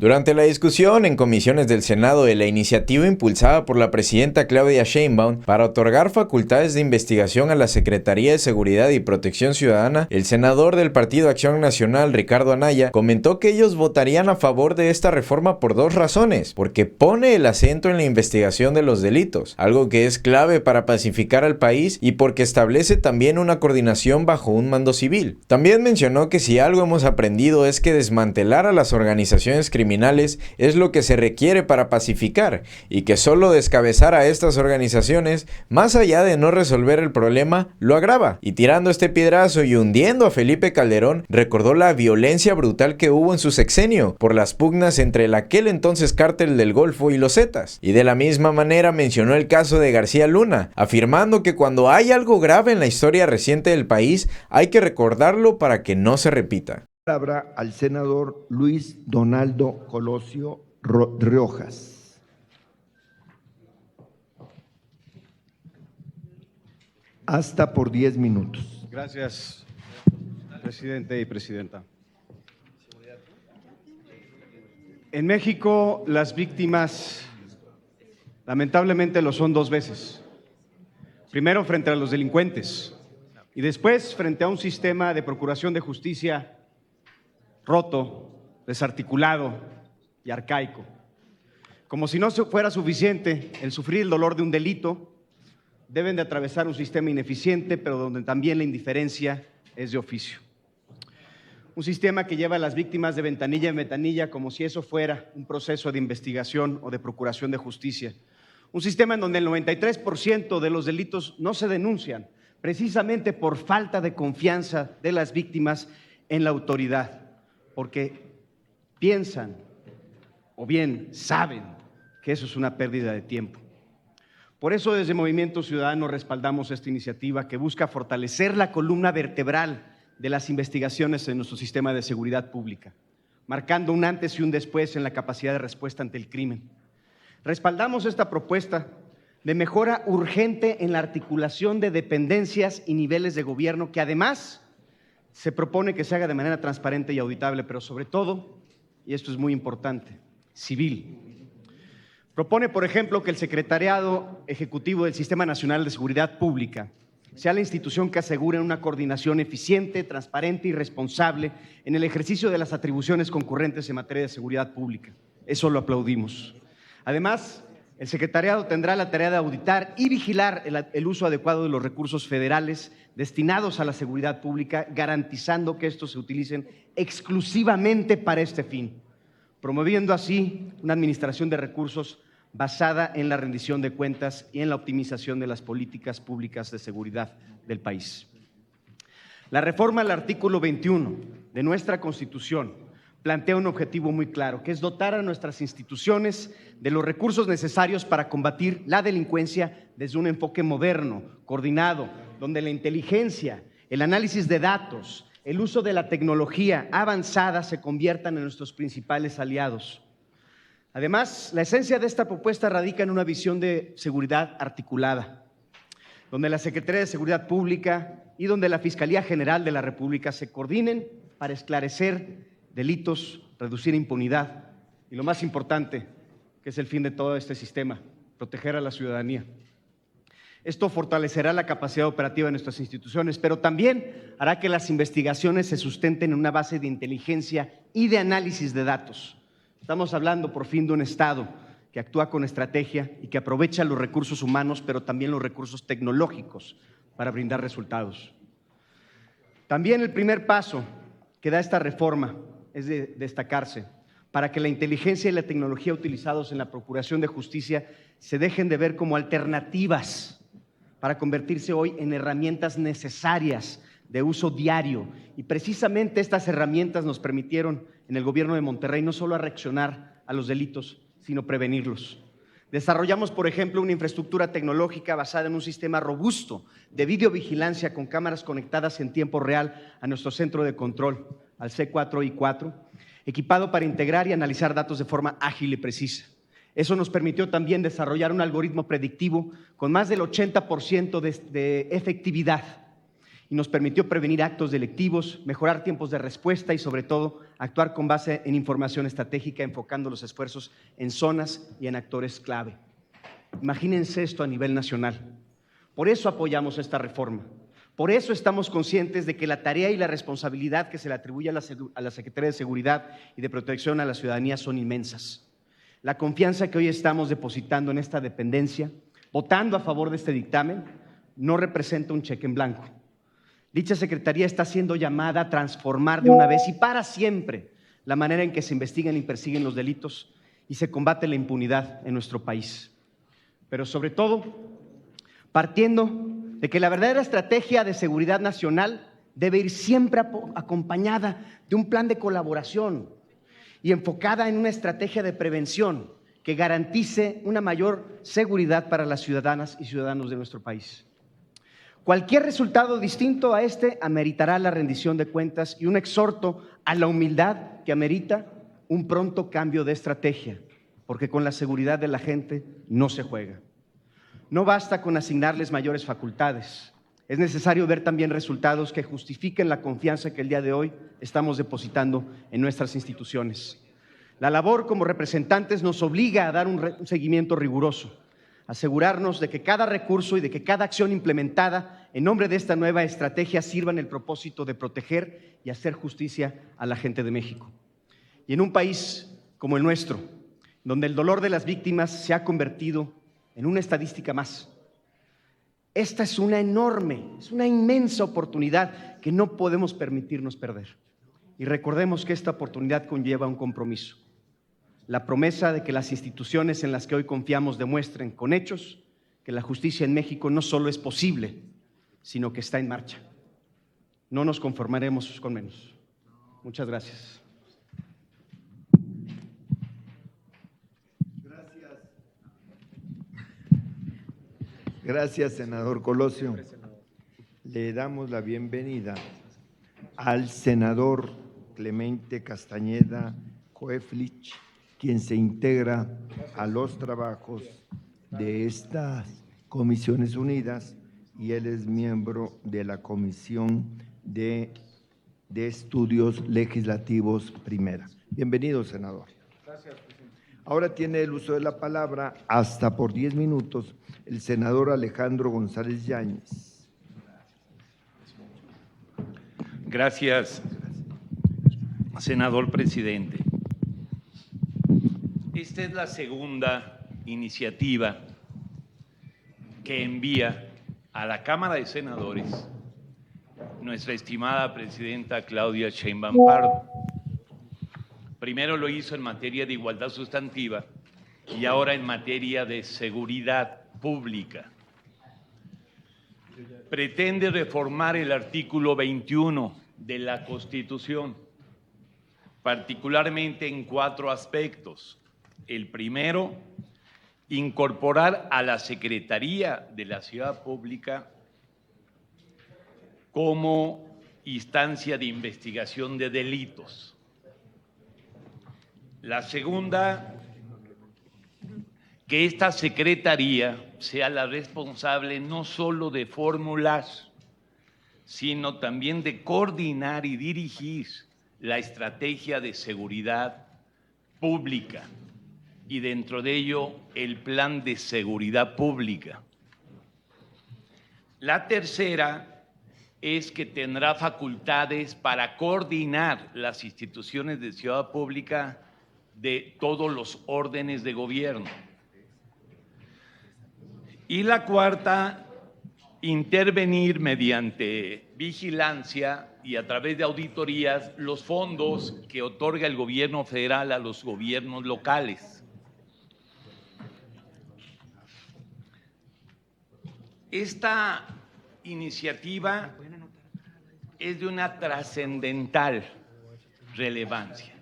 Durante la discusión en comisiones del Senado de la iniciativa impulsada por la presidenta Claudia Sheinbaum para otorgar facultades de investigación a la Secretaría de Seguridad y Protección Ciudadana, el senador del Partido Acción Nacional, Ricardo Anaya, comentó que ellos votarían a favor de esta reforma por dos razones: porque pone el acento en la investigación de los delitos, algo que es clave para pacificar al país, y porque establece también una coordinación bajo un mando civil. También mencionó que si algo hemos aprendido es que desmantelar a las organizaciones criminales es lo que se requiere para pacificar, y que solo descabezar a estas organizaciones, más allá de no resolver el problema, lo agrava. Y tirando este piedrazo y hundiendo a Felipe Calderón, recordó la violencia brutal que hubo en su sexenio por las pugnas entre el aquel entonces cártel del Golfo y los Zetas. Y de la misma manera mencionó el caso de García Luna, afirmando que cuando hay algo grave en la historia reciente del país, hay que recordarlo para que no se repita. Palabra al senador Luis Donaldo Colosio Riojas. Hasta por 10 minutos. Gracias, presidente y presidenta. En México, las víctimas lamentablemente lo son dos veces. Primero frente a los delincuentes y después frente a un sistema de procuración de justicia roto, desarticulado y arcaico. Como si no fuera suficiente el sufrir el dolor de un delito, deben de atravesar un sistema ineficiente, pero donde también la indiferencia es de oficio. Un sistema que lleva a las víctimas de ventanilla en ventanilla como si eso fuera un proceso de investigación o de procuración de justicia. Un sistema en donde el 93% de los delitos no se denuncian, precisamente por falta de confianza de las víctimas en la autoridad, porque piensan o bien saben que eso es una pérdida de tiempo. Por eso desde Movimiento Ciudadano respaldamos esta iniciativa que busca fortalecer la columna vertebral de las investigaciones en nuestro sistema de seguridad pública, marcando un antes y un después en la capacidad de respuesta ante el crimen. Respaldamos esta propuesta de mejora urgente en la articulación de dependencias y niveles de gobierno que además se propone que se haga de manera transparente y auditable, pero sobre todo, y esto es muy importante, civil. Propone, por ejemplo, que el Secretariado Ejecutivo del Sistema Nacional de Seguridad Pública sea la institución que asegure una coordinación eficiente, transparente y responsable en el ejercicio de las atribuciones concurrentes en materia de seguridad pública. Eso lo aplaudimos. Además, el secretariado tendrá la tarea de auditar y vigilar el uso adecuado de los recursos federales destinados a la seguridad pública, garantizando que estos se utilicen exclusivamente para este fin, promoviendo así una administración de recursos basada en la rendición de cuentas y en la optimización de las políticas públicas de seguridad del país. La reforma al artículo 21 de nuestra Constitución plantea un objetivo muy claro, que es dotar a nuestras instituciones de los recursos necesarios para combatir la delincuencia desde un enfoque moderno, coordinado, donde la inteligencia, el análisis de datos, el uso de la tecnología avanzada se conviertan en nuestros principales aliados. Además, la esencia de esta propuesta radica en una visión de seguridad articulada, donde la Secretaría de Seguridad Pública y donde la Fiscalía General de la República se coordinen para esclarecer delitos, reducir impunidad y lo más importante, que es el fin de todo este sistema, proteger a la ciudadanía. Esto fortalecerá la capacidad operativa de nuestras instituciones, pero también hará que las investigaciones se sustenten en una base de inteligencia y de análisis de datos. Estamos hablando por fin de un Estado que actúa con estrategia y que aprovecha los recursos humanos, pero también los recursos tecnológicos para brindar resultados. También el primer paso que da esta reforma es de destacarse para que la inteligencia y la tecnología utilizados en la procuración de justicia se dejen de ver como alternativas para convertirse hoy en herramientas necesarias de uso diario. Y precisamente estas herramientas nos permitieron en el gobierno de Monterrey no solo a reaccionar a los delitos, sino prevenirlos. Desarrollamos, por ejemplo, una infraestructura tecnológica basada en un sistema robusto de videovigilancia con cámaras conectadas en tiempo real a nuestro centro de control, al C4I4, equipado para integrar y analizar datos de forma ágil y precisa. Eso nos permitió también desarrollar un algoritmo predictivo con más del 80% de efectividad y nos permitió prevenir actos delictivos, mejorar tiempos de respuesta y, sobre todo, actuar con base en información estratégica, enfocando los esfuerzos en zonas y en actores clave. Imagínense esto a nivel nacional. Por eso apoyamos esta reforma. Por eso estamos conscientes de que la tarea y la responsabilidad que se le atribuye a la Secretaría de Seguridad y de Protección a la Ciudadanía son inmensas. La confianza que hoy estamos depositando en esta dependencia, votando a favor de este dictamen, no representa un cheque en blanco. Dicha Secretaría está siendo llamada a transformar de una vez y para siempre la manera en que se investigan y persiguen los delitos y se combate la impunidad en nuestro país. Pero sobre todo, partiendo de que la verdadera estrategia de seguridad nacional debe ir siempre acompañada de un plan de colaboración y enfocada en una estrategia de prevención que garantice una mayor seguridad para las ciudadanas y ciudadanos de nuestro país. Cualquier resultado distinto a este ameritará la rendición de cuentas y un exhorto a la humildad que amerita un pronto cambio de estrategia, porque con la seguridad de la gente no se juega. No basta con asignarles mayores facultades. Es necesario ver también resultados que justifiquen la confianza que el día de hoy estamos depositando en nuestras instituciones. La labor como representantes nos obliga a dar un seguimiento riguroso, asegurarnos de que cada recurso y de que cada acción implementada en nombre de esta nueva estrategia sirvan el propósito de proteger y hacer justicia a la gente de México. Y en un país como el nuestro, donde el dolor de las víctimas se ha convertido en una estadística más. Esta es una inmensa oportunidad que no podemos permitirnos perder. Y recordemos que esta oportunidad conlleva un compromiso. La promesa de que las instituciones en las que hoy confiamos demuestren con hechos que la justicia en México no solo es posible, sino que está en marcha. No nos conformaremos con menos. Muchas gracias. Gracias, senador Colosio. Le damos la bienvenida al senador Clemente Castañeda Koeflich, quien se integra a los trabajos de estas Comisiones Unidas y él es miembro de la Comisión de Estudios Legislativos Primera. Bienvenido, senador. Gracias, presidente. Ahora tiene el uso de la palabra hasta por 10 minutos el senador Alejandro González Yáñez. Gracias, senador presidente. Esta es la segunda iniciativa que envía a la Cámara de Senadores nuestra estimada presidenta Claudia Sheinbaum Pardo. Primero lo hizo en materia de igualdad sustantiva y ahora en materia de seguridad pública. Pretende reformar el artículo 21 de la Constitución, particularmente en 4 aspectos. El primero, incorporar a la Secretaría de la Ciudad Pública como instancia de investigación de delitos. La segunda, que esta secretaría sea la responsable no solo de formular, sino también de coordinar y dirigir la estrategia de seguridad pública y dentro de ello el plan de seguridad pública. La tercera es que tendrá facultades para coordinar las instituciones de ciudad pública de todos los órdenes de gobierno. Y la cuarta, intervenir mediante vigilancia y a través de auditorías los fondos que otorga el gobierno federal a los gobiernos locales. Esta iniciativa es de una trascendental relevancia.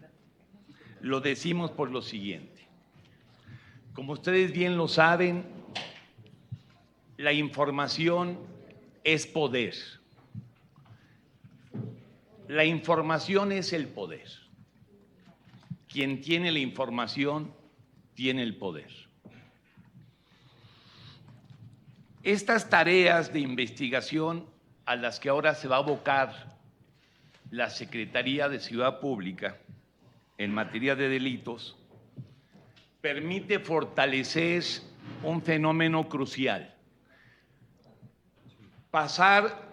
Lo decimos por lo siguiente. Como ustedes bien lo saben, la información es poder. La información es el poder. Quien tiene la información tiene el poder. Estas tareas de investigación a las que ahora se va a abocar la Secretaría de Ciudad Pública en materia de delitos, permite fortalecer un fenómeno crucial: pasar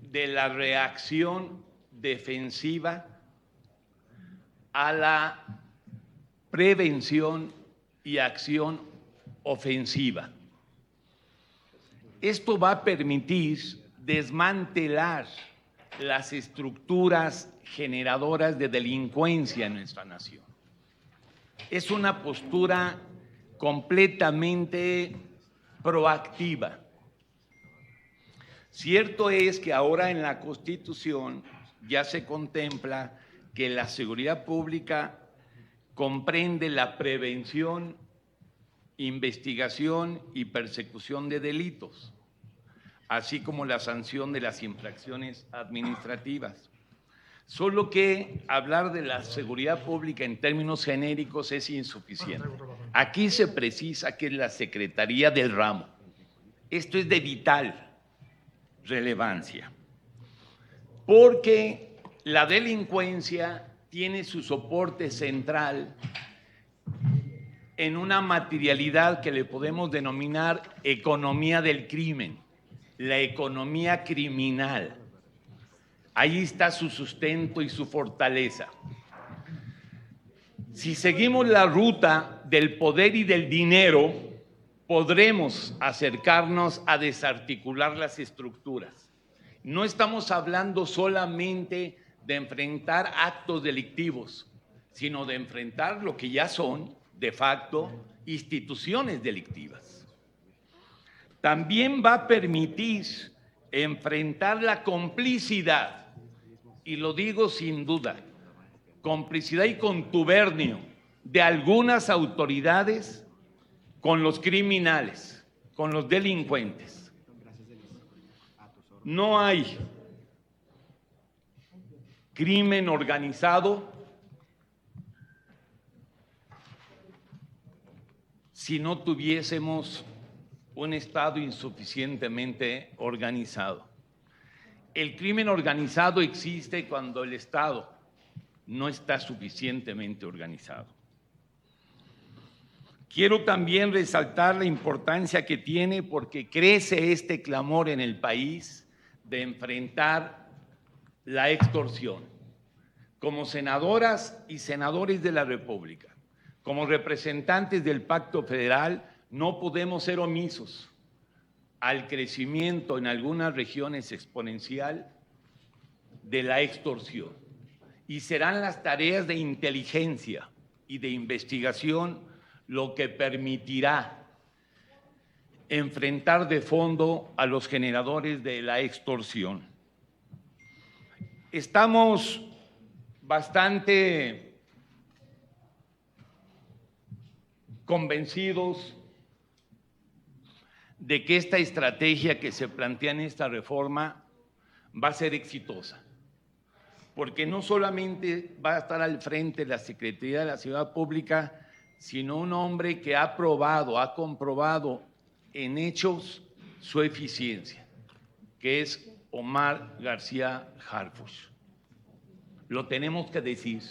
de la reacción defensiva a la prevención y acción ofensiva. Esto va a permitir desmantelar las estructuras generadoras de delincuencia en nuestra nación. Es una postura completamente proactiva. Cierto es que ahora en la Constitución ya se contempla que la seguridad pública comprende la prevención, investigación y persecución de delitos, así como la sanción de las infracciones administrativas. Solo que hablar de la seguridad pública en términos genéricos es insuficiente. Aquí se precisa que es la Secretaría del ramo. Esto es de vital relevancia, porque la delincuencia tiene su soporte central en una materialidad que le podemos denominar economía del crimen, la economía criminal. Ahí está su sustento y su fortaleza. Si seguimos la ruta del poder y del dinero, podremos acercarnos a desarticular las estructuras. No estamos hablando solamente de enfrentar actos delictivos, sino de enfrentar lo que ya son, de facto, instituciones delictivas. También va a permitir enfrentar la complicidad, y lo digo sin duda, complicidad y contubernio de algunas autoridades con los criminales, con los delincuentes. No hay crimen organizado si no tuviésemos un Estado insuficientemente organizado. El crimen organizado existe cuando el Estado no está suficientemente organizado. Quiero también resaltar la importancia que tiene, porque crece este clamor en el país de enfrentar la extorsión. Como senadoras y senadores de la República, como representantes del Pacto Federal, no podemos ser omisos al crecimiento en algunas regiones exponencial de la extorsión. Y serán las tareas de inteligencia y de investigación lo que permitirá enfrentar de fondo a los generadores de la extorsión. Estamos bastante convencidos de que esta estrategia que se plantea en esta reforma va a ser exitosa, porque no solamente va a estar al frente de la Secretaría de la Seguridad Pública, sino un hombre que ha probado, ha comprobado en hechos su eficiencia, que es Omar García Harfuch. Lo tenemos que decir,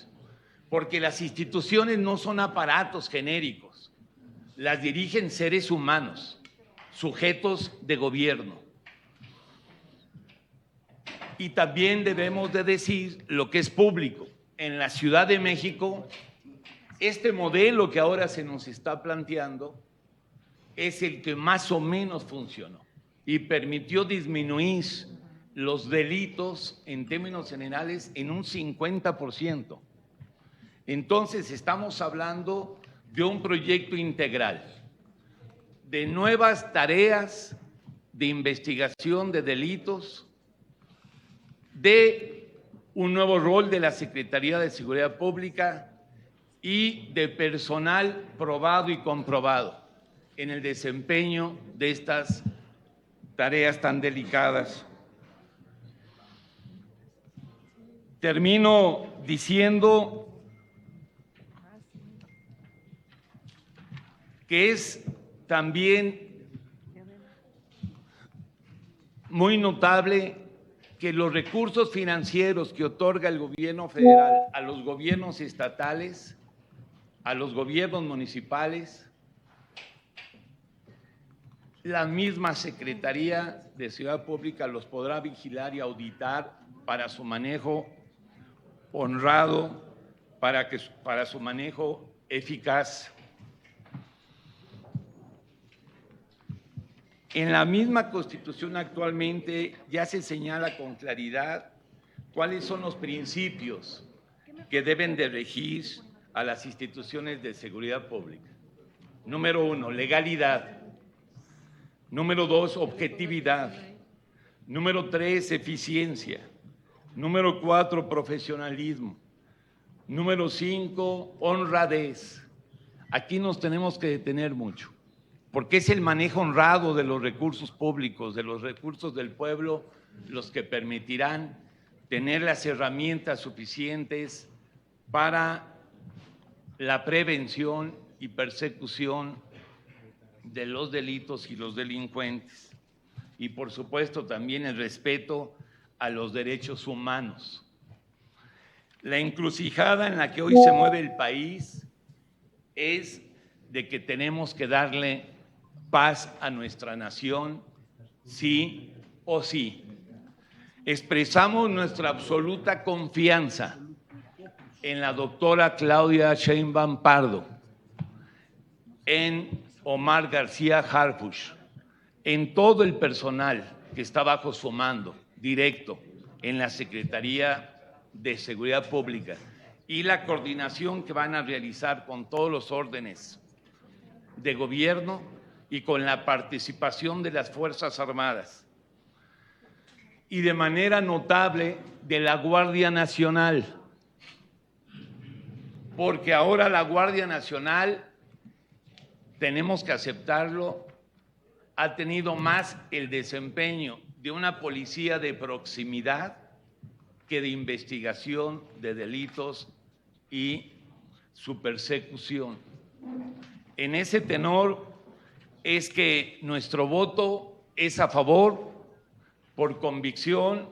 porque las instituciones no son aparatos genéricos, las dirigen seres humanos, sujetos de gobierno. Y también debemos de decir lo que es público. En la Ciudad de México, este modelo que ahora se nos está planteando es el que más o menos funcionó y permitió disminuir los delitos en términos generales en un 50%. Entonces estamos hablando de un proyecto integral, de nuevas tareas de investigación de delitos, de un nuevo rol de la Secretaría de Seguridad Pública y de personal probado y comprobado en el desempeño de estas tareas tan delicadas. Termino diciendo que es también muy notable que los recursos financieros que otorga el gobierno federal a los gobiernos estatales, a los gobiernos municipales, la misma Secretaría de Seguridad Pública los podrá vigilar y auditar para su manejo honrado, para su manejo eficaz. En la misma Constitución actualmente ya se señala con claridad cuáles son los principios que deben de regir a las instituciones de seguridad pública. Número 1, legalidad. Número 2, objetividad. Número 3, eficiencia. Número 4, profesionalismo. Número 5, honradez. Aquí nos tenemos que detener mucho, porque es el manejo honrado de los recursos públicos, de los recursos del pueblo, los que permitirán tener las herramientas suficientes para la prevención y persecución de los delitos y los delincuentes. Y por supuesto también el respeto a los derechos humanos. La encrucijada en la que hoy se mueve el país es de que tenemos que darle paz a nuestra nación, sí o sí. Expresamos nuestra absoluta confianza en la doctora Claudia Sheinbaum Pardo, en Omar García Harfuch, en todo el personal que está bajo su mando directo en la Secretaría de Seguridad Pública y la coordinación que van a realizar con todos los órdenes de gobierno y con la participación de las Fuerzas Armadas y de manera notable de la Guardia Nacional, porque ahora la Guardia Nacional, tenemos que aceptarlo, ha tenido más el desempeño de una policía de proximidad que de investigación de delitos y su persecución. En ese tenor es que nuestro voto es a favor por convicción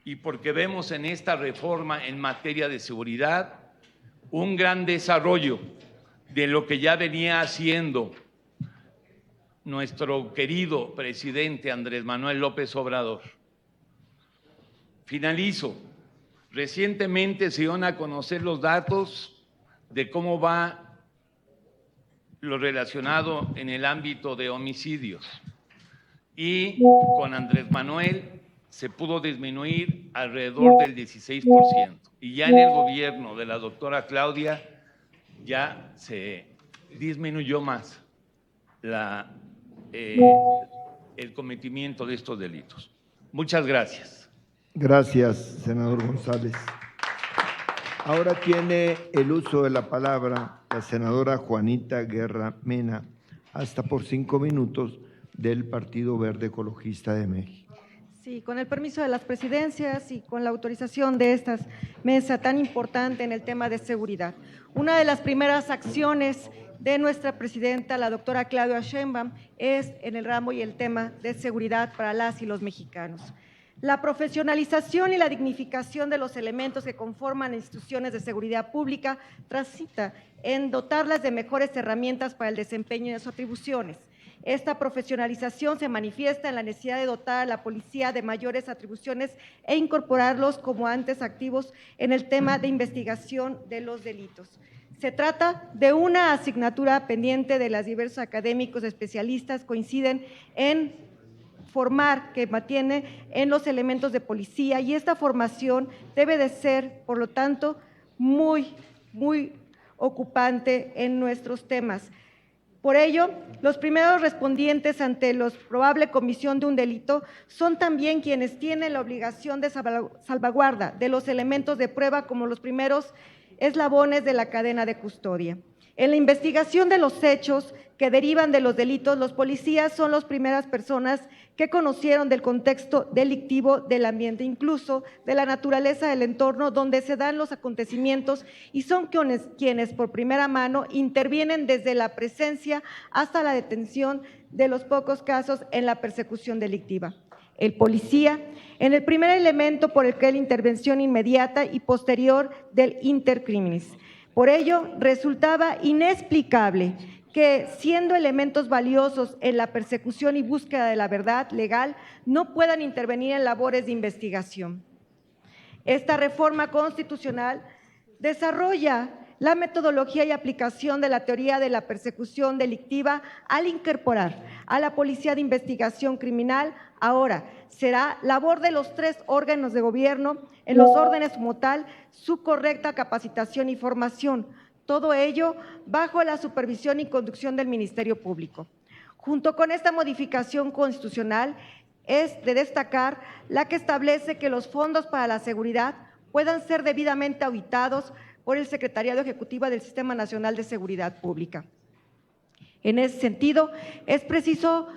y porque vemos en esta reforma en materia de seguridad un gran desarrollo de lo que ya venía haciendo nuestro querido presidente Andrés Manuel López Obrador. Finalizo. Recientemente se dieron a conocer los datos de cómo va lo relacionado en el ámbito de homicidios y con Andrés Manuel se pudo disminuir alrededor del 16% y ya en el gobierno de la doctora Claudia ya se disminuyó más el cometimiento de estos delitos. Muchas gracias. Gracias, senador González. Ahora tiene el uso de la palabra la senadora Juanita Guerra Mena, hasta por 5 minutos, del Partido Verde Ecologista de México. Sí, con el permiso de las presidencias y con la autorización de esta mesa tan importante en el tema de seguridad. Una de las primeras acciones de nuestra presidenta, la doctora Claudia Sheinbaum, es en el ramo y el tema de seguridad para las y los mexicanos. La profesionalización y la dignificación de los elementos que conforman instituciones de seguridad pública transita en dotarlas de mejores herramientas para el desempeño de sus atribuciones. Esta profesionalización se manifiesta en la necesidad de dotar a la policía de mayores atribuciones e incorporarlos como antes activos en el tema de investigación de los delitos. Se trata de una asignatura pendiente de los diversos académicos especialistas coinciden en formar, que mantiene en los elementos de policía, y esta formación debe de ser, por lo tanto, muy ocupante en nuestros temas. Por ello, los primeros respondientes ante la probable comisión de un delito son también quienes tienen la obligación de salvaguarda de los elementos de prueba como los primeros eslabones de la cadena de custodia. En la investigación de los hechos que derivan de los delitos, los policías son las primeras personas que conocieron del contexto delictivo del ambiente, incluso de la naturaleza del entorno donde se dan los acontecimientos, y son quienes por primera mano intervienen desde la presencia hasta la detención de los pocos casos en la persecución delictiva. el policía, en el primer elemento por el que la intervención inmediata y posterior del inter criminis. Por ello, resultaba inexplicable que, siendo elementos valiosos en la persecución y búsqueda de la verdad legal, no puedan intervenir en labores de investigación. Esta reforma constitucional desarrolla la metodología y aplicación de la teoría de la persecución delictiva al incorporar a la Policía de Investigación Criminal. Ahora será labor de los 3 órganos de gobierno, en los órdenes como tal, su correcta capacitación y formación, todo ello bajo la supervisión y conducción del Ministerio Público. Junto con esta modificación constitucional, es de destacar la que establece que los fondos para la seguridad puedan ser debidamente auditados por el Secretariado Ejecutivo del Sistema Nacional de Seguridad Pública. En ese sentido, es preciso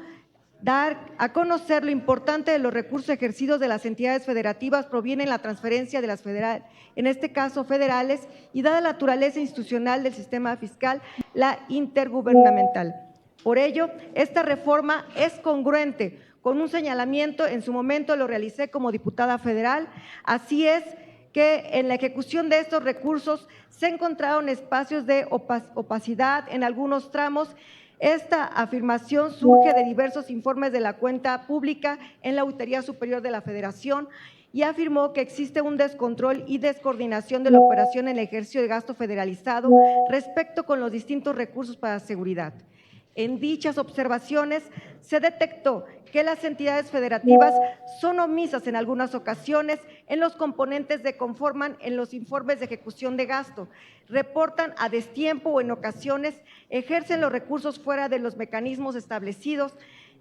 dar a conocer lo importante de los recursos ejercidos de las entidades federativas provienen la transferencia de las federales, en este caso federales, y dada la naturaleza institucional del sistema fiscal, la intergubernamental. Por ello, esta reforma es congruente con un señalamiento, en su momento lo realicé como diputada federal, así es que en la ejecución de estos recursos se encontraron espacios de opacidad en algunos tramos. Esta afirmación surge de diversos informes de la cuenta pública en la Auditoría Superior de la Federación y afirmó que existe un descontrol y descoordinación de la operación en el ejercicio de gasto federalizado respecto con los distintos recursos para seguridad. En dichas observaciones se detectó que las entidades federativas son omisas en algunas ocasiones en los componentes que conforman en los informes de ejecución de gasto, reportan a destiempo o en ocasiones ejercen los recursos fuera de los mecanismos establecidos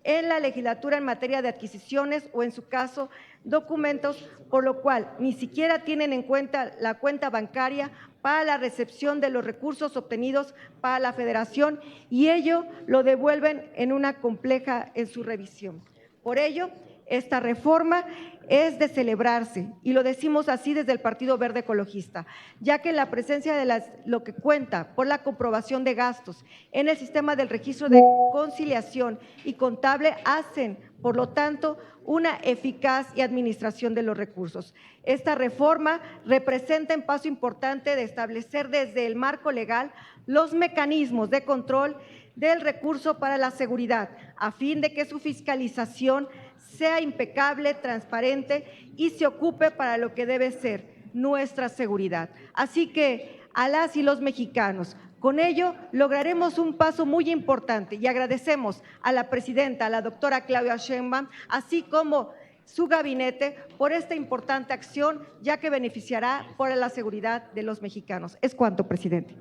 en la legislatura en materia de adquisiciones o, en su caso, documentos, por lo cual ni siquiera tienen en cuenta la cuenta bancaria para la recepción de los recursos obtenidos para la Federación y ello lo devuelven en una compleja en su revisión. Por ello, esta reforma es de celebrarse y lo decimos así desde el Partido Verde Ecologista, ya que la presencia de lo que cuenta por la comprobación de gastos en el sistema del registro de conciliación y contable hacen, por lo tanto, una eficaz y administración de los recursos. Esta reforma representa un paso importante de establecer desde el marco legal los mecanismos de control del recurso para la seguridad, a fin de que su fiscalización sea impecable, transparente y se ocupe para lo que debe ser nuestra seguridad. Así que a las y los mexicanos, con ello lograremos un paso muy importante y agradecemos a la presidenta, a la doctora Claudia Sheinbaum, así como su gabinete por esta importante acción, ya que beneficiará por la seguridad de los mexicanos. Es cuanto, presidente.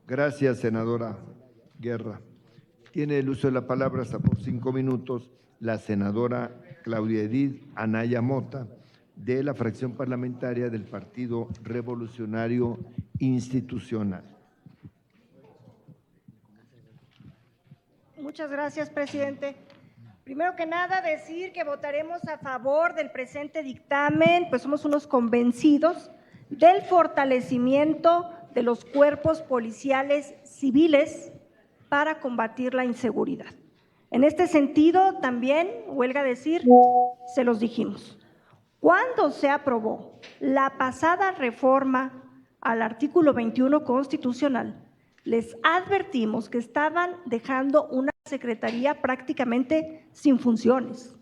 Gracias, senadora Guerra. Tiene el uso de la palabra hasta por 5 minutos la senadora Claudia Edith Anaya Mota, de la fracción parlamentaria del Partido Revolucionario Institucional. Muchas gracias, presidente. Primero que nada, decir que votaremos a favor del presente dictamen, pues somos unos convencidos del fortalecimiento de los cuerpos policiales civiles para combatir la inseguridad. En este sentido, también, huelga decir, se los dijimos. Cuando se aprobó la pasada reforma al artículo 21 constitucional, les advertimos que estaban dejando una secretaría prácticamente sin funciones.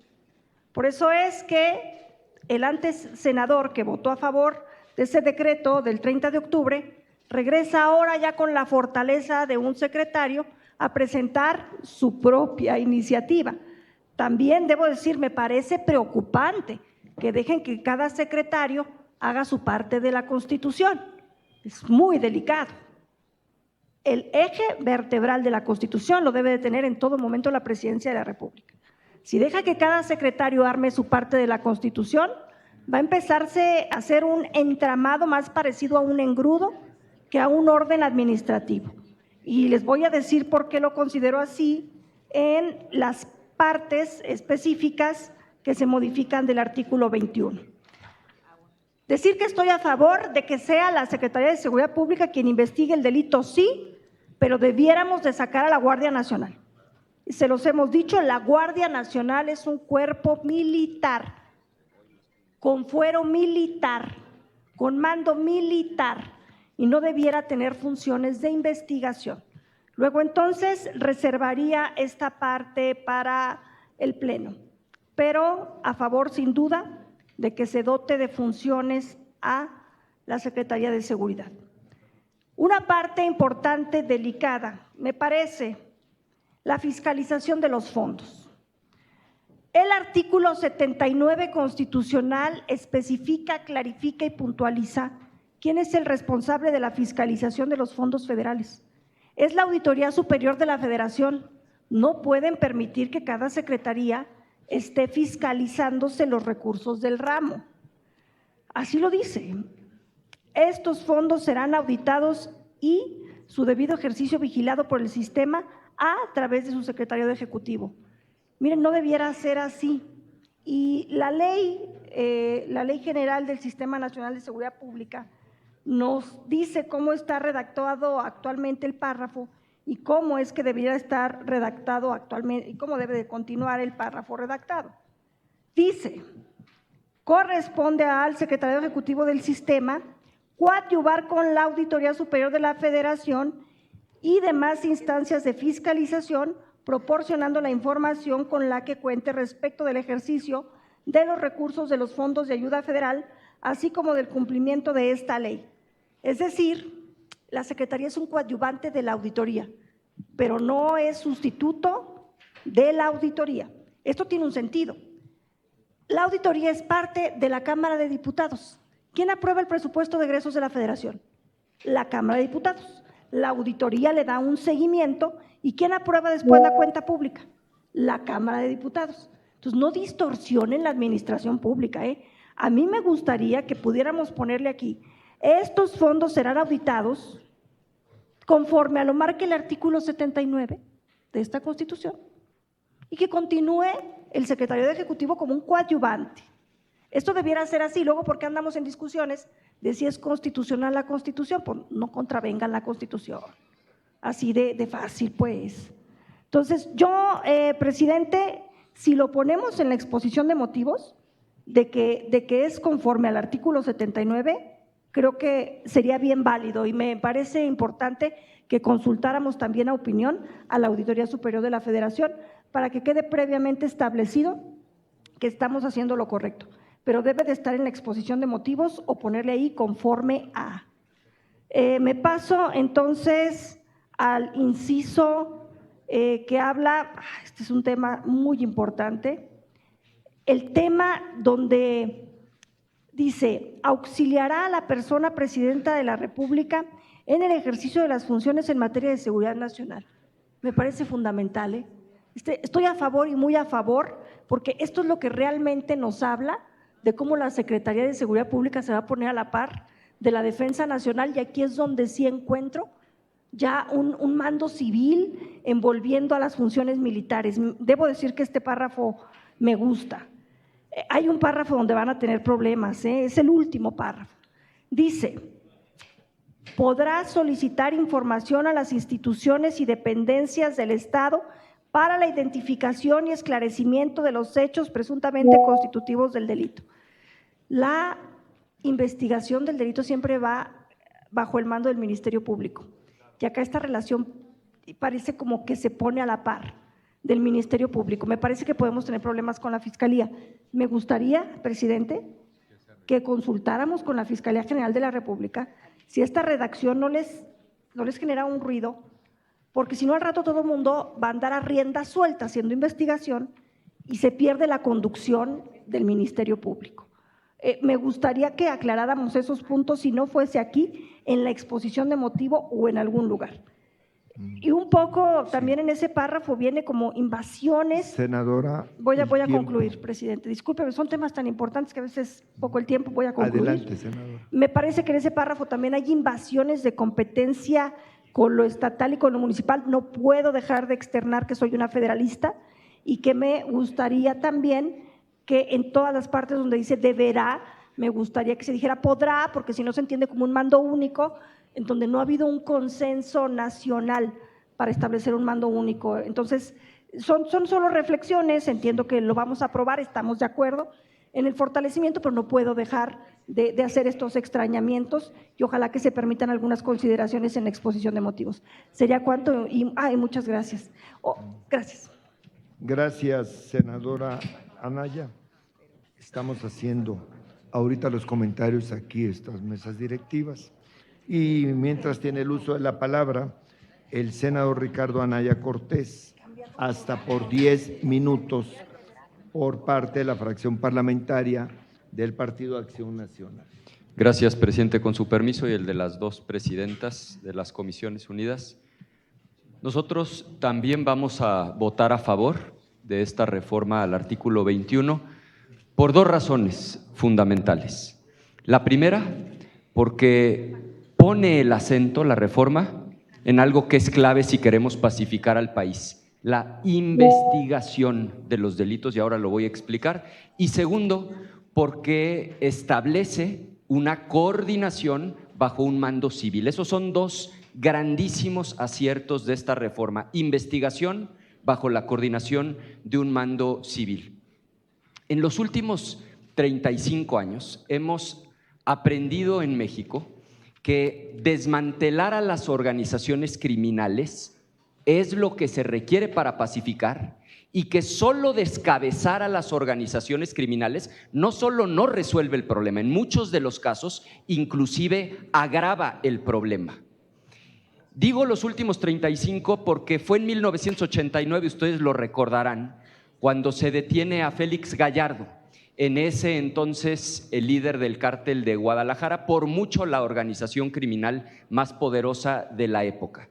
Por eso es que el antes senador que votó a favor de ese decreto del 30 de octubre regresa ahora ya con la fortaleza de un secretario a presentar su propia iniciativa. También debo decir, me parece preocupante que dejen que cada secretario haga su parte de la Constitución. Es muy delicado. El eje vertebral de la Constitución lo debe de tener en todo momento la Presidencia de la República. Si deja que cada secretario arme su parte de la Constitución, va a empezarse a hacer un entramado más parecido a un engrudo que a un orden administrativo. Y les voy a decir por qué lo considero así en las partes específicas que se modifican del artículo 21. Decir que estoy a favor de que sea la Secretaría de Seguridad Pública quien investigue el delito, sí, pero debiéramos de sacar a la Guardia Nacional. se los hemos dicho, la Guardia Nacional es un cuerpo militar, con fuero militar, con mando militar, y no debiera tener funciones de investigación. Luego entonces reservaría esta parte para el Pleno, pero a favor sin duda de que se dote de funciones a la Secretaría de Seguridad. Una parte importante, delicada, me parece, la fiscalización de los fondos. El artículo 79 constitucional especifica, clarifica y puntualiza quién es el responsable de la fiscalización de los fondos federales. Es la Auditoría Superior de la Federación. No pueden permitir que cada secretaría esté fiscalizándose los recursos del ramo. Así lo dice. Estos fondos serán auditados y su debido ejercicio vigilado por el sistema a través de su secretario de Ejecutivo. Miren, no debiera ser así. Y la ley general del Sistema Nacional de Seguridad Pública nos dice cómo está redactado actualmente el párrafo y cómo es que debería estar redactado actualmente y cómo debe de continuar el párrafo redactado. Dice, corresponde al secretario ejecutivo del sistema coadyuvar con la Auditoría Superior de la Federación y demás instancias de fiscalización, proporcionando la información con la que cuente respecto del ejercicio de los recursos de los fondos de ayuda federal, así como del cumplimiento de esta ley. Es decir, la Secretaría es un coadyuvante de la auditoría, pero no es sustituto de la auditoría. Esto tiene un sentido. La auditoría es parte de la Cámara de Diputados. ¿Quién aprueba el presupuesto de egresos de la Federación? La Cámara de Diputados. La auditoría le da un seguimiento y ¿quién aprueba después la cuenta pública? La Cámara de Diputados. Entonces, no distorsionen la administración pública. A mí me gustaría que pudiéramos ponerle aquí, estos fondos serán auditados conforme a lo marque el artículo 79 de esta Constitución y que continúe el secretario de Ejecutivo como un coadyuvante. Esto debiera ser así. Luego, ¿por qué andamos en discusiones de si es constitucional la Constitución? Pues no contravengan la Constitución. Así de fácil, pues. Entonces, yo, presidente, si lo ponemos en la exposición de motivos de que es conforme al artículo 79, creo que sería bien válido y me parece importante que consultáramos también a opinión a la Auditoría Superior de la Federación para que quede previamente establecido que estamos haciendo lo correcto, pero debe de estar en la exposición de motivos o ponerle ahí conforme a. Me paso entonces al inciso que habla, este es un tema muy importante, el tema donde dice, auxiliará a la persona presidenta de la República en el ejercicio de las funciones en materia de seguridad nacional. Me parece fundamental. Estoy a favor y muy a favor, porque esto es lo que realmente nos habla de cómo la Secretaría de Seguridad Pública se va a poner a la par de la Defensa Nacional, y aquí es donde sí encuentro ya un mando civil envolviendo a las funciones militares. Debo decir que este párrafo me gusta. Hay un párrafo donde van a tener problemas, es el último párrafo. Dice, podrá solicitar información a las instituciones y dependencias del Estado para la identificación y esclarecimiento de los hechos presuntamente constitutivos del delito. La investigación del delito siempre va bajo el mando del Ministerio Público, y acá esta relación parece como que se pone a la par del Ministerio Público. Me parece que podemos tener problemas con la Fiscalía. Me gustaría, presidente, que consultáramos con la Fiscalía General de la República si esta redacción no les genera un ruido, porque si no al rato todo el mundo va a andar a rienda suelta haciendo investigación y se pierde la conducción del Ministerio Público. Me gustaría que aclaráramos esos puntos, si no fuese aquí, en la exposición de motivo o en algún lugar. Y un poco también en ese párrafo viene como invasiones. Senadora. Voy a concluir, presidente. Discúlpeme, son temas tan importantes que a veces poco el tiempo. Voy a concluir. Adelante, senadora. Me parece que en ese párrafo también hay invasiones de competencia con lo estatal y con lo municipal. No puedo dejar de externar que soy una federalista y que me gustaría también que en todas las partes donde dice deberá, me gustaría que se dijera podrá, porque si no se entiende como un mando único, en donde no ha habido un consenso nacional para establecer un mando único. Entonces, son solo reflexiones, entiendo que lo vamos a aprobar, estamos de acuerdo en el fortalecimiento, pero no puedo dejar de hacer estos extrañamientos y ojalá que se permitan algunas consideraciones en la exposición de motivos. Sería cuanto y muchas gracias. Gracias. Gracias, senadora Anaya. Estamos haciendo ahorita los comentarios aquí, estas mesas directivas. Y mientras tiene el uso de la palabra, el senador Ricardo Anaya Cortés, hasta por 10 minutos por parte de la fracción parlamentaria del Partido Acción Nacional. Gracias, presidente. Con su permiso y el de las dos presidentas de las Comisiones Unidas, nosotros también vamos a votar a favor de esta reforma al artículo 21 por dos razones fundamentales. La primera, porque pone el acento, la reforma, en algo que es clave si queremos pacificar al país: la investigación de los delitos, y ahora lo voy a explicar. Y segundo, porque establece una coordinación bajo un mando civil. Esos son dos grandísimos aciertos de esta reforma: investigación bajo la coordinación de un mando civil. En los últimos 35 años hemos aprendido en México que desmantelar a las organizaciones criminales es lo que se requiere para pacificar, y que solo descabezar a las organizaciones criminales no solo no resuelve el problema, en muchos de los casos inclusive agrava el problema. Digo los últimos 35 porque fue en 1989, ustedes lo recordarán, cuando se detiene a Félix Gallardo, en ese entonces el líder del cártel de Guadalajara, por mucho la organización criminal más poderosa de la época.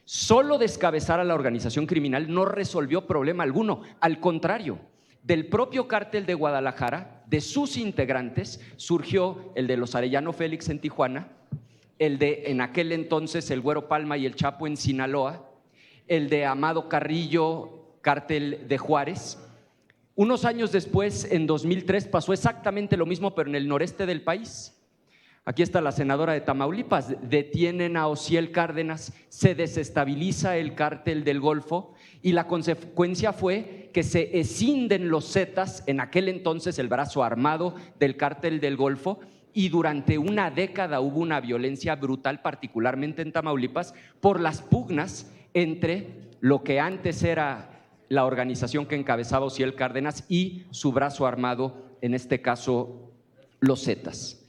Solo descabezar a la organización criminal no resolvió problema alguno, al contrario, del propio cártel de Guadalajara, de sus integrantes, surgió el de los Arellano Félix en Tijuana, el de en aquel entonces el Güero Palma y el Chapo en Sinaloa, el de Amado Carrillo, cártel de Juárez. Unos años después, en 2003, pasó exactamente lo mismo, pero en el noreste del país. Aquí está la senadora de Tamaulipas, detienen a Osiel Cárdenas, se desestabiliza el cártel del Golfo y la consecuencia fue que se escinden los Zetas, en aquel entonces el brazo armado del cártel del Golfo, y durante una década hubo una violencia brutal, particularmente en Tamaulipas, por las pugnas entre lo que antes era la organización que encabezaba Osiel Cárdenas y su brazo armado, en este caso los Zetas.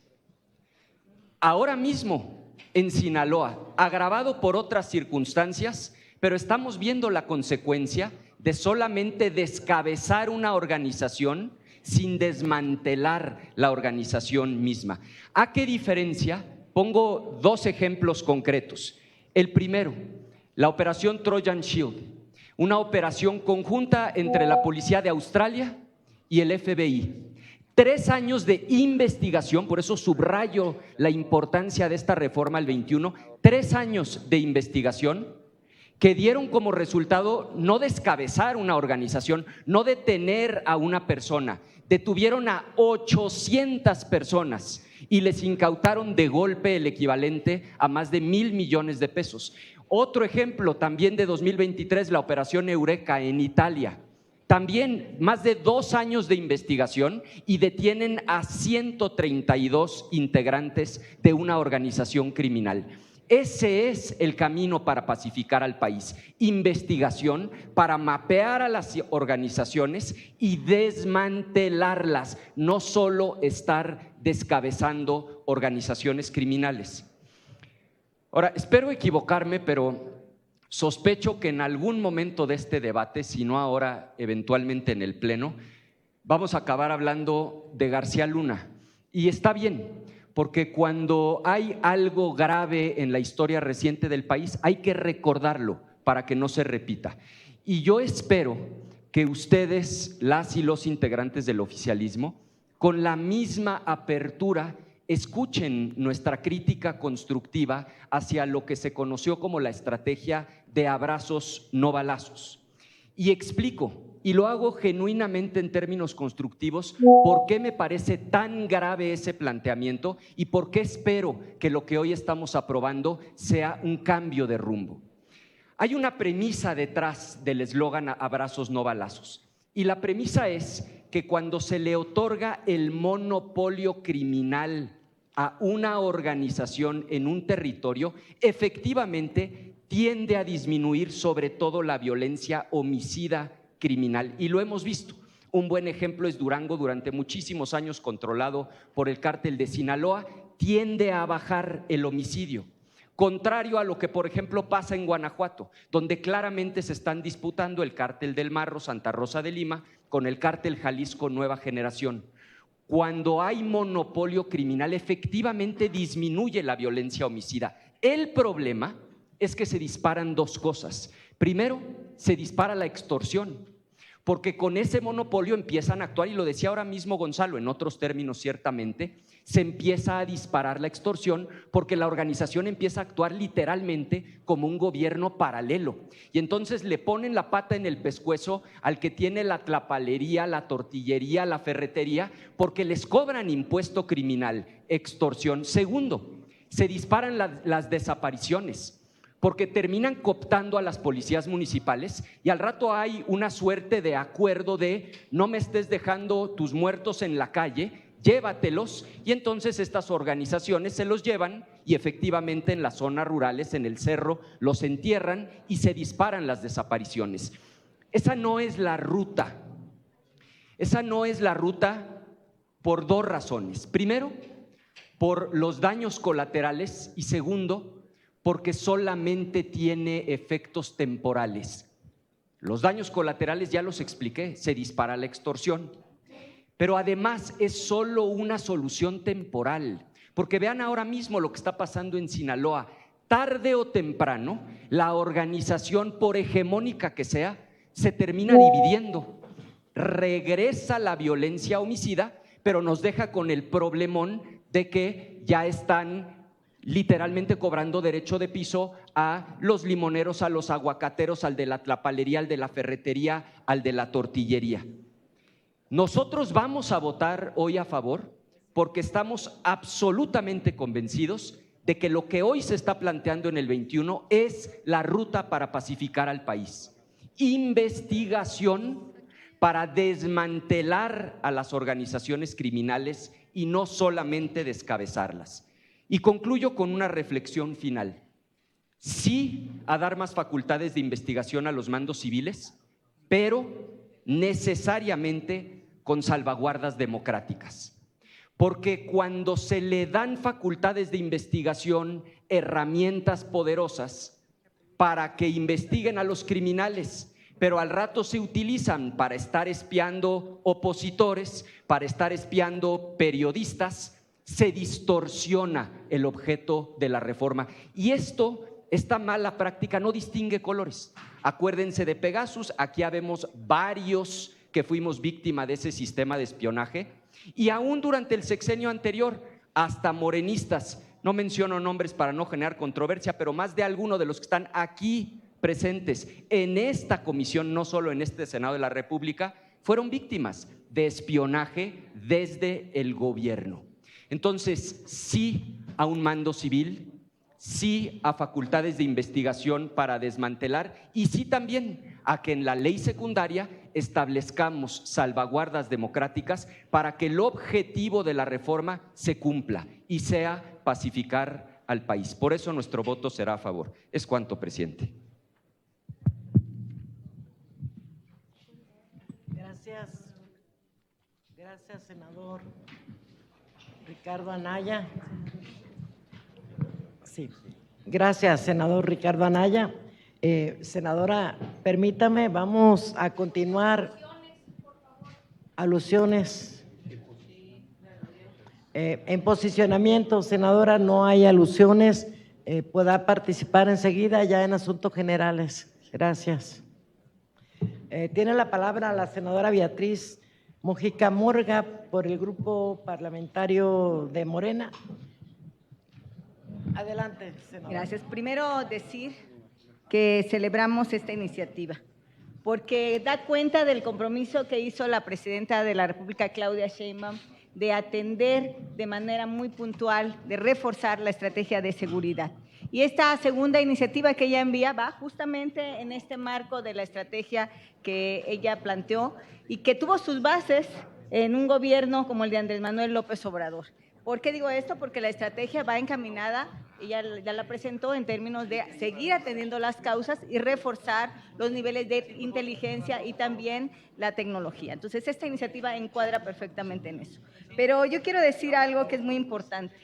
Ahora mismo en Sinaloa, agravado por otras circunstancias, pero estamos viendo la consecuencia de solamente descabezar una organización sin desmantelar la organización misma. ¿A qué diferencia? Pongo dos ejemplos concretos. El primero, la operación Trojan Shield, una operación conjunta entre la Policía de Australia y el FBI. 3 años de investigación, por eso subrayo la importancia de esta reforma al 21, 3 años de investigación que dieron como resultado no descabezar una organización, no detener a una persona, detuvieron a 800 personas y les incautaron de golpe el equivalente a más de 1,000 millones de pesos. Otro ejemplo también de 2023, la operación Eureka en Italia. También más de 2 años de investigación y detienen a 132 integrantes de una organización criminal. Ese es el camino para pacificar al país: investigación para mapear a las organizaciones y desmantelarlas, no solo estar descabezando organizaciones criminales. Ahora, espero equivocarme, pero sospecho que en algún momento de este debate, si no ahora, eventualmente en el Pleno, vamos a acabar hablando de García Luna. Y está bien, porque cuando hay algo grave en la historia reciente del país, hay que recordarlo para que no se repita. Y yo espero que ustedes, las y los integrantes del oficialismo, con la misma apertura, escuchen nuestra crítica constructiva hacia lo que se conoció como la estrategia de abrazos no balazos. Y explico, y lo hago genuinamente en términos constructivos, por qué me parece tan grave ese planteamiento y por qué espero que lo que hoy estamos aprobando sea un cambio de rumbo. Hay una premisa detrás del eslogan Abrazos no balazos, y la premisa es que cuando se le otorga el monopolio criminal a una organización en un territorio, efectivamente tiende a disminuir sobre todo la violencia homicida criminal, y lo hemos visto. Un buen ejemplo es Durango, durante muchísimos años controlado por el cártel de Sinaloa, tiende a bajar el homicidio. Contrario a lo que, por ejemplo, pasa en Guanajuato, donde claramente se están disputando el cártel del Marro, Santa Rosa de Lima, con el cártel Jalisco Nueva Generación. Cuando hay monopolio criminal, efectivamente disminuye la violencia homicida. El problema es que se disparan dos cosas. Primero, se dispara la extorsión, porque con ese monopolio empiezan a actuar, y lo decía ahora mismo Gonzalo, en otros términos ciertamente, se empieza a disparar la extorsión porque la organización empieza a actuar literalmente como un gobierno paralelo, y entonces le ponen la pata en el pescuezo al que tiene la tlapalería, la tortillería, la ferretería, porque les cobran impuesto criminal, extorsión. Segundo, se disparan las desapariciones, porque terminan cooptando a las policías municipales, y al rato hay una suerte de acuerdo de no me estés dejando tus muertos en la calle, llévatelos, y entonces estas organizaciones se los llevan y efectivamente en las zonas rurales, en el cerro, los entierran y se disparan las desapariciones. Esa no es la ruta. Esa no es la ruta por dos razones. Primero, por los daños colaterales, y segundo, porque solamente tiene efectos temporales. Los daños colaterales ya los expliqué, se dispara la extorsión, pero además es solo una solución temporal, porque vean ahora mismo lo que está pasando en Sinaloa. Tarde o temprano, la organización, por hegemónica que sea, se termina dividiendo. Regresa la violencia homicida, pero nos deja con el problemón de que ya están literalmente cobrando derecho de piso a los limoneros, a los aguacateros, al de la tlapalería, al de la ferretería, al de la tortillería. Nosotros vamos a votar hoy a favor porque estamos absolutamente convencidos de que lo que hoy se está planteando en el 21 es la ruta para pacificar al país. Investigación para desmantelar a las organizaciones criminales y no solamente descabezarlas. Y concluyo con una reflexión final. Sí a dar más facultades de investigación a los mandos civiles, pero necesariamente con salvaguardas democráticas. Porque cuando se le dan facultades de investigación, herramientas poderosas para que investiguen a los criminales, pero al rato se utilizan para estar espiando opositores, para estar espiando periodistas, se distorsiona el objeto de la reforma. Y esta mala práctica no distingue colores. Acuérdense de Pegasus, aquí habemos varios que fuimos víctima de ese sistema de espionaje, y aún durante el sexenio anterior, hasta morenistas, no menciono nombres para no generar controversia, pero más de alguno de los que están aquí presentes en esta comisión, no solo en este Senado de la República, fueron víctimas de espionaje desde el gobierno. Entonces, sí a un mando civil, sí a facultades de investigación para desmantelar, y sí también a que en la ley secundaria establezcamos salvaguardas democráticas para que el objetivo de la reforma se cumpla y sea pacificar al país. Por eso nuestro voto será a favor. Es cuanto, presidente. Gracias, senador Ricardo Anaya. Sí, gracias, senador Ricardo Anaya. Senadora, permítame, vamos a continuar. Alusiones. En posicionamiento, senadora, no hay alusiones. Pueda participar enseguida ya en asuntos generales. Gracias. Tiene la palabra la senadora Beatriz Mujica Morga por el grupo parlamentario de Morena. Adelante, senadora. Gracias. Primero decir que celebramos esta iniciativa porque da cuenta del compromiso que hizo la presidenta de la República, Claudia Sheinbaum, de atender de manera muy puntual, de reforzar la estrategia de seguridad. Y esta segunda iniciativa que ella envía va justamente en este marco de la estrategia que ella planteó y que tuvo sus bases en un gobierno como el de Andrés Manuel López Obrador. ¿Por qué digo esto? Porque la estrategia va encaminada, ella ya la presentó en términos de seguir atendiendo las causas y reforzar los niveles de inteligencia y también la tecnología. Entonces, esta iniciativa encuadra perfectamente en eso. Pero yo quiero decir algo que es muy importante.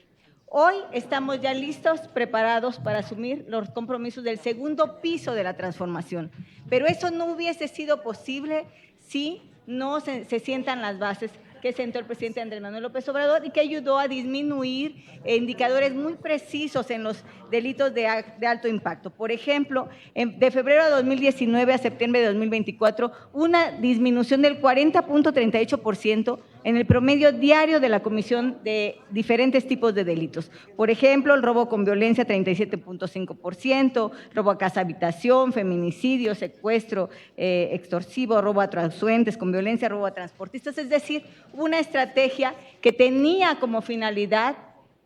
Hoy estamos ya listos, preparados para asumir los compromisos del segundo piso de la transformación. Pero eso no hubiese sido posible si no se sientan las bases que sentó el presidente Andrés Manuel López Obrador y que ayudó a disminuir indicadores muy precisos en los delitos de alto impacto. Por ejemplo, de febrero de 2019 a septiembre de 2024, una disminución del 40.38% en el promedio diario de la comisión de diferentes tipos de delitos. Por ejemplo, el robo con violencia, 37.5%, robo a casa habitación, feminicidio, secuestro extorsivo, robo a transeúntes con violencia, robo a transportistas. Es decir, una estrategia que tenía como finalidad,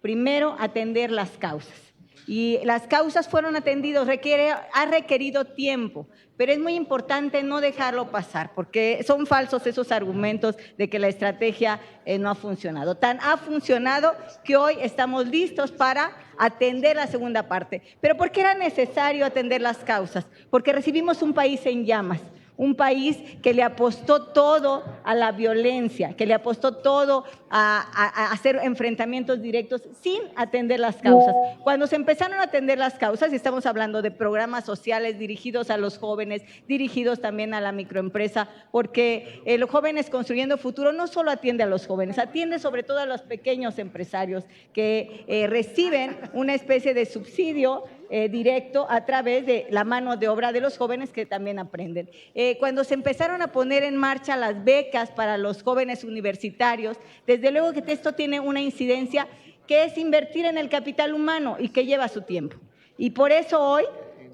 primero, atender las causas. Y las causas fueron atendidas, ha requerido tiempo, pero es muy importante no dejarlo pasar, porque son falsos esos argumentos de que la estrategia no ha funcionado. Tan ha funcionado que hoy estamos listos para atender la segunda parte. ¿Pero por qué era necesario atender las causas? Porque recibimos un país en llamas. Un país que le apostó todo a la violencia, que le apostó todo a hacer enfrentamientos directos sin atender las causas. Cuando se empezaron a atender las causas, y estamos hablando de programas sociales dirigidos a los jóvenes, dirigidos también a la microempresa, porque los jóvenes construyendo futuro no solo atiende a los jóvenes, atiende sobre todo a los pequeños empresarios que reciben una especie de subsidio directo a través de la mano de obra de los jóvenes que también aprenden. Cuando se empezaron a poner en marcha las becas para los jóvenes universitarios, desde luego que esto tiene una incidencia que es invertir en el capital humano y que lleva su tiempo. Y por eso hoy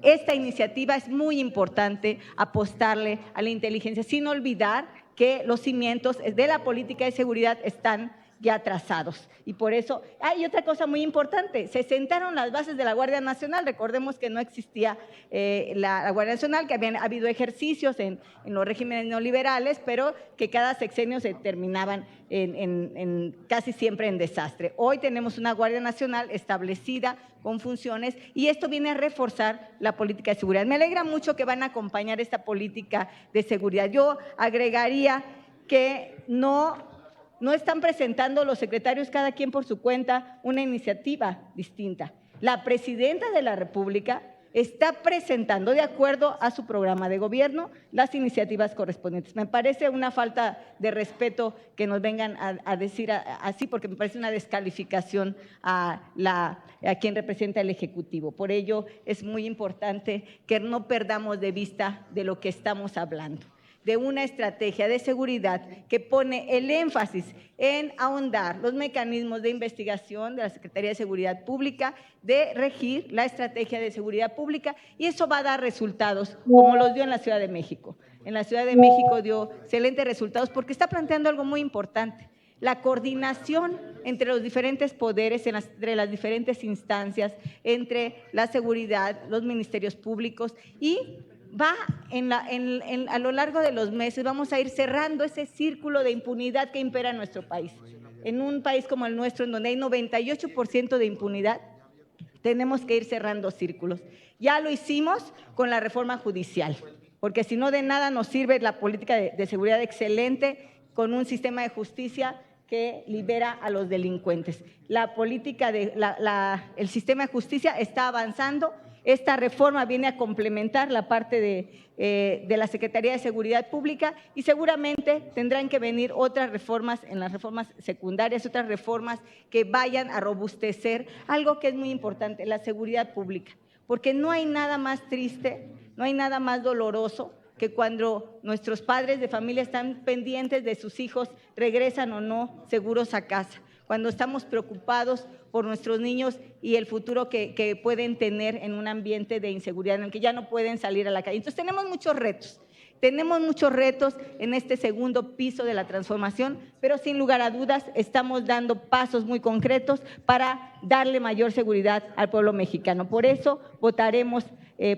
esta iniciativa es muy importante apostarle a la inteligencia, sin olvidar que los cimientos de la política de seguridad están ya trazados. Y por eso, hay otra cosa muy importante, se sentaron las bases de la Guardia Nacional. Recordemos que no existía la Guardia Nacional, que habían habido ejercicios en los regímenes neoliberales, pero que cada sexenio se terminaban casi siempre en desastre. Hoy tenemos una Guardia Nacional establecida con funciones y esto viene a reforzar la política de seguridad. Me alegra mucho que van a acompañar esta política de seguridad. Yo agregaría que no están presentando los secretarios cada quien por su cuenta una iniciativa distinta. La presidenta de la República está presentando, de acuerdo a su programa de gobierno, las iniciativas correspondientes. Me parece una falta de respeto que nos vengan a decir así, porque me parece una descalificación a quien representa el Ejecutivo. Por ello, es muy importante que no perdamos de vista de lo que estamos hablando, de una estrategia de seguridad que pone el énfasis en ahondar los mecanismos de investigación de la Secretaría de Seguridad Pública, de regir la estrategia de seguridad pública, y eso va a dar resultados, como los dio en la Ciudad de México. En la Ciudad de México dio excelentes resultados porque está planteando algo muy importante: la coordinación entre los diferentes poderes, entre las diferentes instancias, entre la seguridad, los ministerios públicos, y va a lo largo de los meses vamos a ir cerrando ese círculo de impunidad que impera en nuestro país. En un país como el nuestro, en donde hay 98% de impunidad, tenemos que ir cerrando círculos. Ya lo hicimos con la reforma judicial, porque si no, de nada nos sirve la política de seguridad excelente con un sistema de justicia que libera a los delincuentes. La política el sistema de justicia está avanzando. Esta reforma viene a complementar la parte de la Secretaría de Seguridad Pública y seguramente tendrán que venir otras reformas, en las reformas secundarias, otras reformas que vayan a robustecer algo que es muy importante, la seguridad pública. Porque no hay nada más triste, no hay nada más doloroso que cuando nuestros padres de familia están pendientes de sus hijos, regresan o no seguros a casa, cuando estamos preocupados por nuestros niños y el futuro que pueden tener en un ambiente de inseguridad en el que ya no pueden salir a la calle. Entonces tenemos muchos retos Tenemos muchos retos en este segundo piso de la transformación, pero sin lugar a dudas estamos dando pasos muy concretos para darle mayor seguridad al pueblo mexicano. Por eso votaremos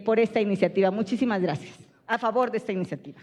por esta iniciativa. Muchísimas gracias. A favor de esta iniciativa.